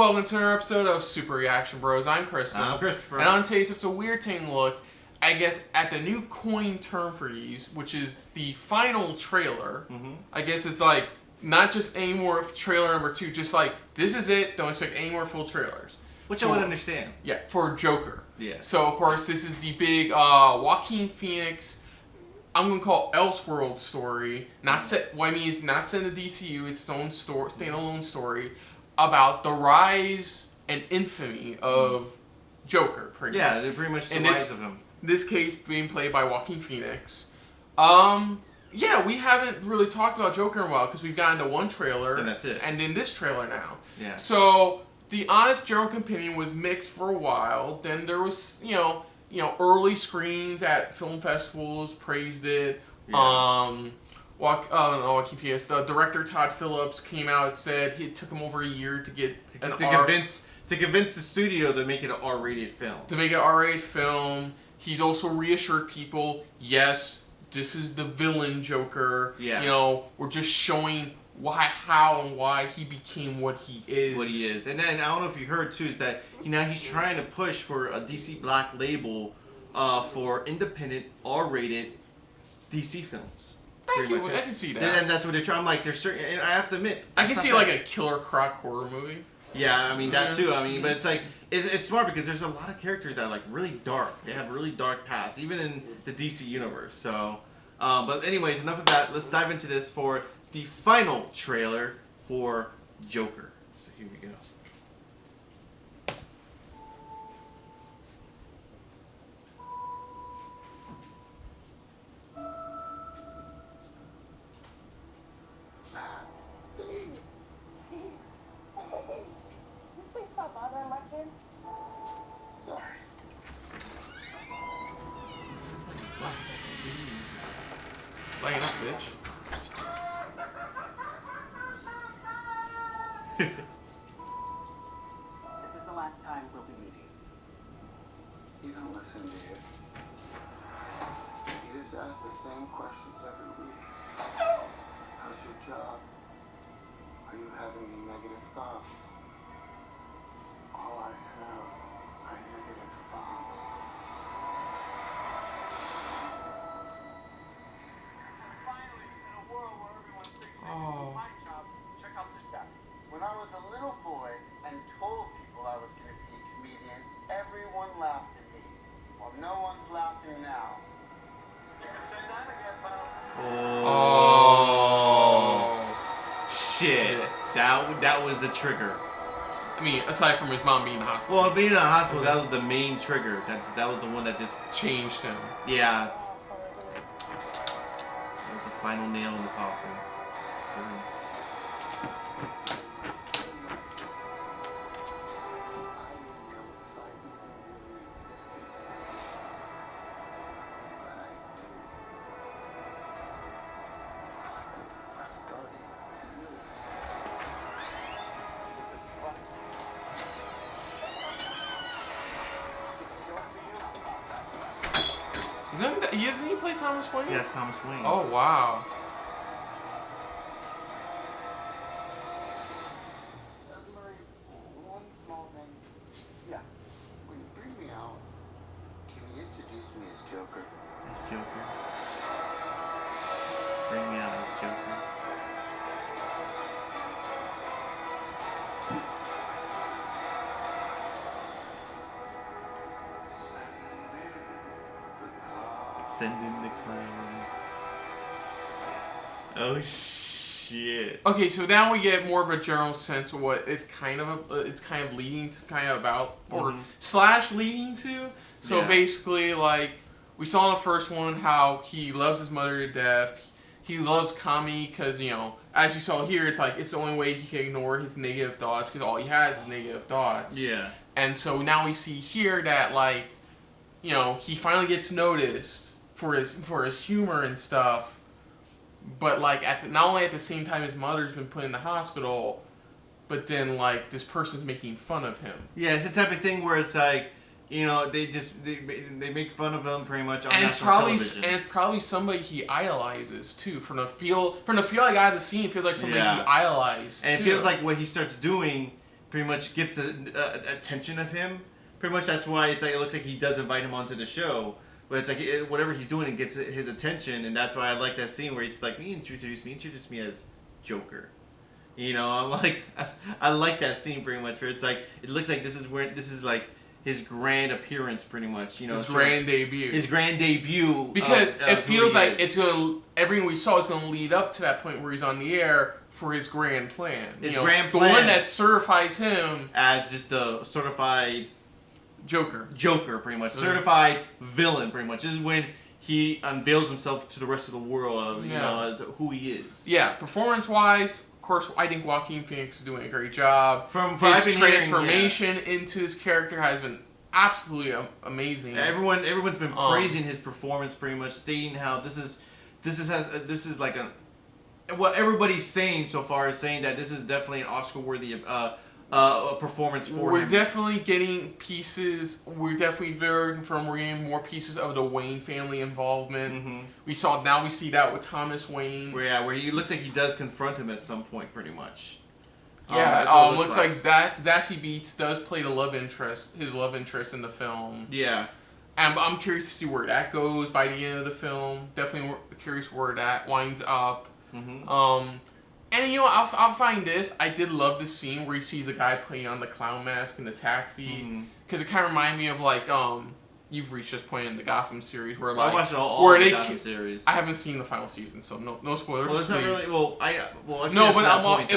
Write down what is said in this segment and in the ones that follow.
welcome to another episode of Super Reaction Bros. I'm Chris. I'm Christopher. And on today's episode, we're taking a look, I guess, at the new coin term for these, which is the final trailer. I guess it's like, not just any more trailer number 2, just like, this is it, don't expect any more full trailers. Which I would understand. Yeah, for Joker. Yeah. So, of course, this is the big Joaquin Phoenix, I'm going to call Elseworld story. Not set, what I mean is not set in the DCU, it's its own story, standalone story about the rise and infamy of Joker, pretty much. Yeah, they're pretty much the rise of him. This case being played by Joaquin Phoenix. Yeah, we haven't really talked about Joker in a while because we've gotten to one trailer. And that's it. And in this trailer now. Yeah. So, the honest general opinion was mixed for a while. Then there was, you know, early screenings at film festivals praised it. Yeah. Joaquin Phoenix, the director Todd Phillips came out and said it took him over a year to get to convince the studio to make it an R-rated film. To make it an R-rated film. He's also reassured people, yes, this is the villain Joker. Yeah. You know, we're just showing how and why he became what he is. What he is. And then, I don't know if you heard, too, is that he's trying to push for a DC Black label for independent, R-rated DC films. I can see that. And that's what they're trying. I'm like, there's certain, and I have to admit, I can see like a Killer Croc horror movie. Yeah, I mean that too. I mean, but it's like it's smart because there's a lot of characters that are like really dark. They have really dark paths, even in the DC universe. So, but anyways, enough of that. Let's dive into this for the final trailer for Joker. So here we go. Stop bothering my kid. Sorry. Like enough, bitch. This is the last time we'll be meeting. You don't listen, do you? You just ask the same questions every week. How's your job? Are you having any negative thoughts? All I have are negative thoughts. Finally, in a world where everyone thinks they can do my job, check out this guy. When I was a little boy and told people I was going to be a comedian, everyone laughed at me. Well, no one's laughing now. You can say that again, pal. Oh. Shit. That was the trigger. I mean, aside from his mom being in the hospital. Well, being in the hospital, that was the main trigger. That was the one that just Changed him. Yeah. That was the final nail in the coffin. Doesn't he play Thomas Wayne? Yeah, it's Thomas Wayne. Oh, wow. Murray, one small thing. Yeah. When you bring me out, can you introduce me as Joker? As Joker. Bring me out as Joker. Send in the clowns. Oh shit. Okay, so now we get more of a general sense of what it's kind of leading to, about, or slash leading to. So Yeah. basically, like we saw in the first one, how he loves his mother to death. He loves comedy because, you know, as you saw here, it's like it's the only way he can ignore his negative thoughts because all he has is negative thoughts. Yeah. And so now we see here that, like, you know, he finally gets noticed for his humor and stuff, but like not only at the same time his mother's been put in the hospital, but then like this person's making fun of him. Yeah, it's the type of thing where it's like, you know, they make fun of him pretty much on national television. And it's probably somebody he idolizes too. From the feel like I have the scene, it feels like somebody he idolized. And it feels like what he starts doing pretty much gets the attention of him. Pretty much that's why it's like it looks like he does invite him onto the show. But it's like whatever he's doing, it gets his attention, and that's why I like that scene where he's like, introduce me as Joker. You know, I'm like, I like that scene pretty much. Where it's like, it looks like this is like his grand appearance, pretty much. You know, his grand debut. His grand debut. Because of it feels like is. it's gonna, everything we saw is gonna lead up to that point where he's on the air for his grand plan. His you know, grand the plan one that certifies him as just a certified Joker, pretty much. Certified villain, pretty much. This is when he unveils himself to the rest of the world of, you know, as who he is. Yeah, performance-wise, of course, I think Joaquin Phoenix is doing a great job. From his I've been transformation into his character has been absolutely amazing. Everyone's been praising his performance, pretty much, stating how this is like what everybody's saying so far is saying that this is definitely an Oscar-worthy performance for him. We're definitely getting pieces. We're definitely very confirmed. We're getting more pieces of the Wayne family involvement. Mm-hmm. We see that with Thomas Wayne. Where he looks like he does confront him at some point, pretty much. Yeah, looks like Zazie Beetz does play his love interest in the film. Yeah. And I'm curious to see where that goes by the end of the film. Definitely curious where that winds up. Mm-hmm. And you know, I'll find this. I did love the scene where he sees a guy putting on the clown mask in the taxi, because it kind of reminded me of like you've reached this point in the Gotham series where like I watched all the Gotham series. I haven't seen the final season, so no spoilers. Well, it's not really. I've no, seen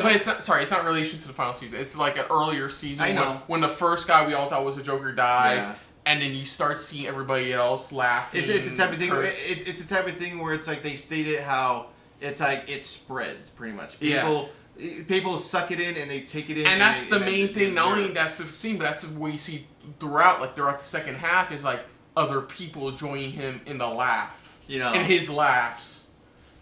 but it's not. Sorry, it's not in relation to the final season. It's like an earlier season. I know. When the first guy we all thought was a Joker dies. Yeah. And then you start seeing everybody else laughing. It's the type of thing. It's the type of thing where it's like they stated how it's like it spreads pretty much. People suck it in and they take it in. And that's the main thing. Not only that's the scene, but that's what you see throughout the second half is like other people joining him in the laugh. You know, in his laughs.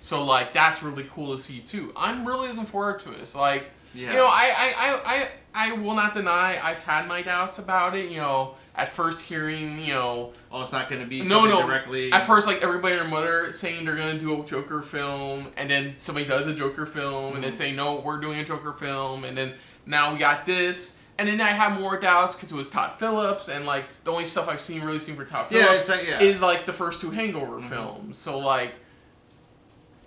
So like that's really cool to see too. I'm really looking forward to this. Like, you know, I will not deny I've had my doubts about it. You know, at first hearing, you know, it's not going to be directly. At first, like everybody and their mother saying they're going to do a Joker film, and then somebody does a Joker film, and then say no, we're doing a Joker film, and then now we got this, and then I have more doubts because it was Todd Phillips, and like the only stuff I've really seen for Todd Phillips is like the first two Hangover films. So like,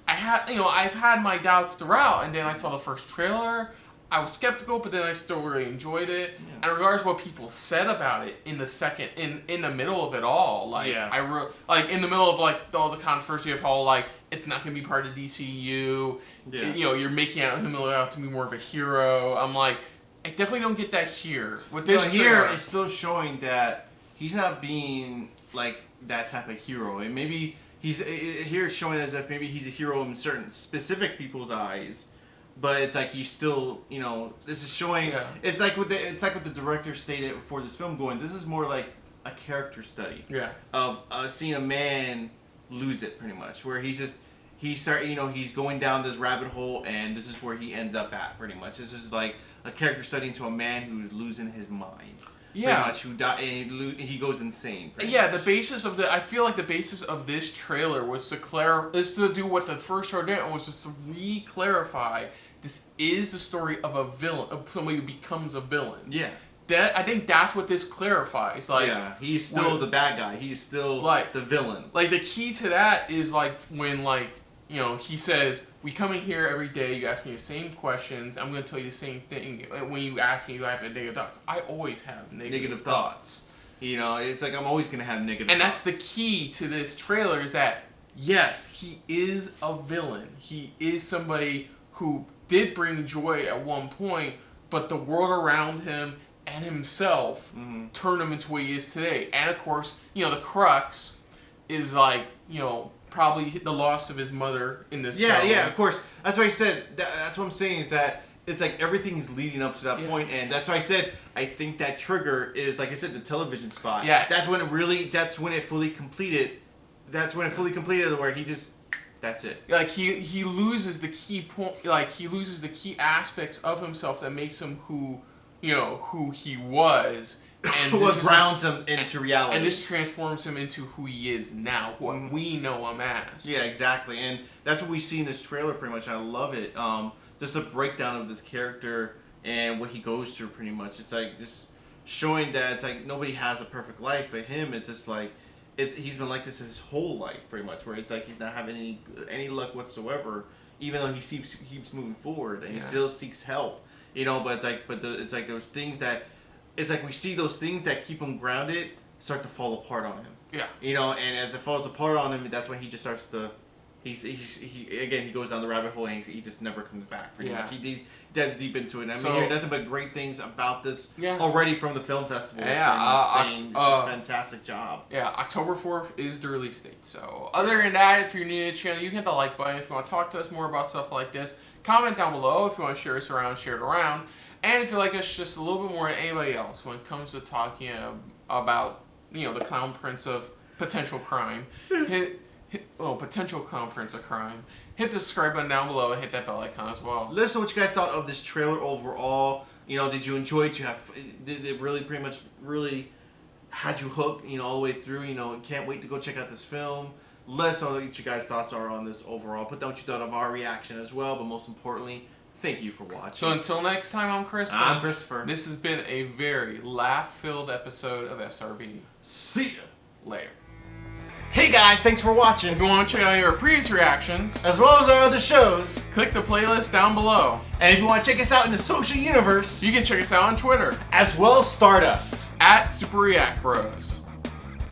I've had my doubts throughout, and then I saw the first trailer. I was skeptical, but then I still really enjoyed it. Yeah. And regardless of what people said about it in the middle of it all, like in the middle of like all the controversy of how like it's not going to be part of DCU. Yeah. You know, you're making him out to be more of a hero. I'm like, I definitely don't get that here. With this here, it's still showing that he's not being like that type of hero, and maybe here it's showing as if maybe he's a hero in certain specific people's eyes. But it's like he's still, you know, this is showing. Yeah. It's like what the director stated before this film going. This is more like a character study. Yeah. Of seeing a man lose it, pretty much, where he's going down this rabbit hole, and this is where he ends up at, pretty much. This is like a character study into a man who's losing his mind. Yeah. Pretty much, who die and he goes insane. Yeah. Much. I feel like the basis of this trailer was to do what the first trailer did, and was just to re-clarify. This is the story of a villain, of somebody who becomes a villain. Yeah. I think that's what this clarifies. Like, yeah, he's still the bad guy. He's still like the villain. Like the key to that is like when he says, "We come in here every day. You ask me the same questions. I'm going to tell you the same thing. When you ask me, do I have negative thoughts? I always have negative thoughts. You know, it's like I'm always going to have negative. And thoughts. That's the key to this trailer. Is that yes, he is a villain. He is somebody who did bring joy at one point, but the world around him and himself turned him into what he is today. And of course, you know, the crux is like, you know, probably the loss of his mother in this film. Yeah, of course. That's what I said. That's what I'm saying is that it's like everything is leading up to that point, and that's why I said I think that trigger is, like I said, the television spot. Yeah. That's when it fully completed. That's when it fully completed where he just... That's it. Like he loses the key point. Like he loses the key aspects of himself that makes him who he was, and what grounds him into reality. And this transforms him into who he is now, what we know him as. Yeah, exactly, and that's what we see in this trailer pretty much. I love it. Just a breakdown of this character, and what he goes through. Pretty much, it's like just showing that it's like nobody has a perfect life, but him, it's just like he's been like this his whole life, pretty much. Where it's like he's not having any luck whatsoever, even though he keeps moving forward and he still seeks help. You know, but it's like those things that it's like we see those things that keep him grounded start to fall apart on him. Yeah. You know, and as it falls apart on him, that's when he just starts to he goes down the rabbit hole and he just never comes back. Pretty much. He dives deep into it. And I mean, hear nothing but great things about this already from the film festival. Yeah, it's just a fantastic job. Yeah, October 4th is the release date. So other than that, if you're new to the channel, you can hit the like button. If you want to talk to us more about stuff like this, comment down below. If you want to share us around, share it around. And if you like us just a little bit more than anybody else when it comes to talking about, you know, the Clown Prince of potential crime, potential Clown Prince of crime, hit the subscribe button down below and hit that bell icon as well. Let us know what you guys thought of this trailer overall. You know, did you enjoy it? Did it really pretty much really had you hooked, you know, all the way through? You know, can't wait to go check out this film. Let us know what you guys' thoughts are on this overall. Put down what you thought of our reaction as well, but most importantly, thank you for watching. So until next time, I'm Chris. I'm Christopher. This has been a very laugh-filled episode of SRB. See ya. Later. Hey guys, thanks for watching. If you want to check out our previous reactions, as well as our other shows, click the playlist down below. And if you want to check us out in the social universe, you can check us out on Twitter, as well as Stardust, @SuperReactBros.